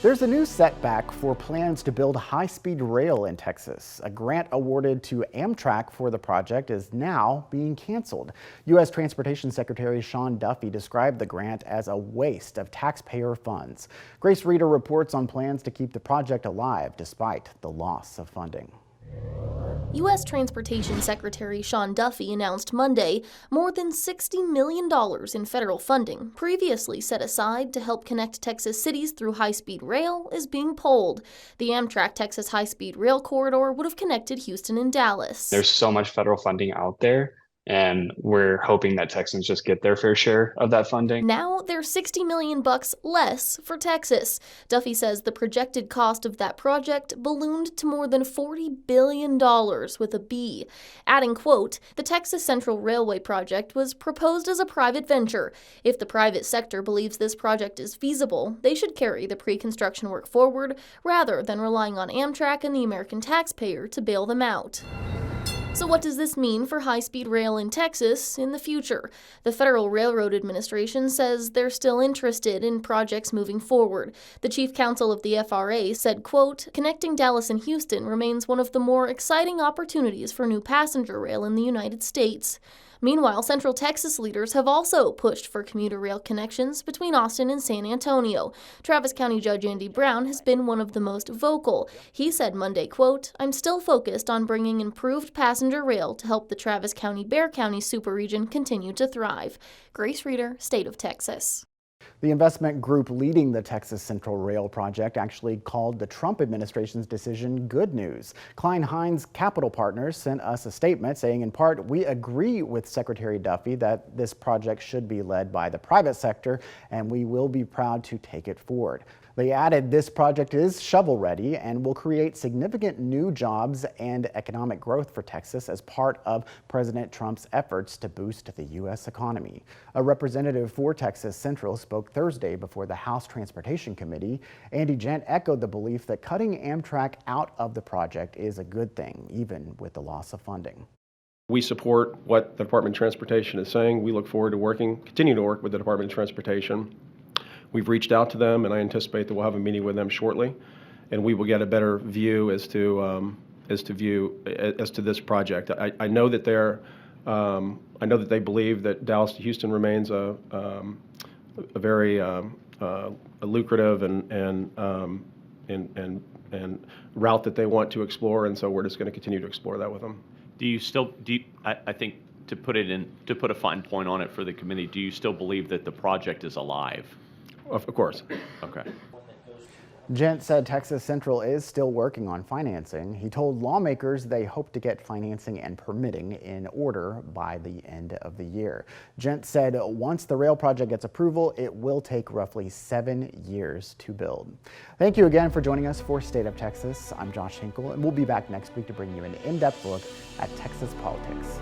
There's a new setback for plans to build high-speed rail in Texas. A grant awarded to Amtrak for the project is now being canceled. U.S. Transportation Secretary Sean Duffy described the grant as a waste of taxpayer funds. Grace Reeder reports on plans to keep the project alive despite the loss of funding. U.S. Transportation Secretary Sean Duffy announced Monday more than $60 million in federal funding, previously set aside to help connect Texas cities through high-speed rail, is being pulled. The Amtrak Texas high-speed rail corridor would have connected Houston and Dallas. There's so much federal funding out there, and we're hoping that Texans just get their fair share of that funding. Now there's $60 million less for Texas. Duffy says the projected cost of that project ballooned to more than $40 billion with a B. Adding, quote, "The Texas Central Railway project was proposed as a private venture. If the private sector believes this project is feasible, they should carry the pre-construction work forward rather than relying on Amtrak and the American taxpayer to bail them out." So what does this mean for high-speed rail in Texas in the future? The Federal Railroad Administration says they're still interested in projects moving forward. The chief counsel of the FRA said, quote, "Connecting Dallas and Houston remains one of the more exciting opportunities for new passenger rail in the United States." Meanwhile, Central Texas leaders have also pushed for commuter rail connections between Austin and San Antonio. Travis County Judge Andy Brown has been one of the most vocal. He said Monday, quote, "I'm still focused on bringing improved passenger rail to help the Travis County-Bexar County superregion continue to thrive." Grace Reeder, State of Texas. The investment group leading the Texas Central Rail project actually called the Trump administration's decision good news. Klein Hines Capital Partners sent us a statement saying, in part, "We agree with Secretary Duffy that this project should be led by the private sector, and we will be proud to take it forward." They added this project is shovel-ready and will create significant new jobs and economic growth for Texas as part of President Trump's efforts to boost the U.S. economy. A representative for Texas Central spoke Thursday before the House Transportation Committee. Andy Jent echoed the belief that cutting Amtrak out of the project is a good thing, even with the loss of funding. We support what the Department of Transportation is saying. We look forward to continue to work with the Department of Transportation. We've reached out to them, and I anticipate that we'll have a meeting with them shortly, and we will get a better view as to this project. I know that they believe that Dallas to Houston remains a very lucrative and route that they want to explore, and so we're just going to continue to explore that with them. I think to put a fine point on it for the committee, do you still believe that the project is alive? Of course. Okay. Jent said Texas Central is still working on financing. He told lawmakers they hope to get financing and permitting in order by the end of the year. Jent said once the rail project gets approval, it will take roughly 7 years to build. Thank you again for joining us for State of Texas. I'm Josh Hinkle, and we'll be back next week to bring you an in-depth look at Texas politics.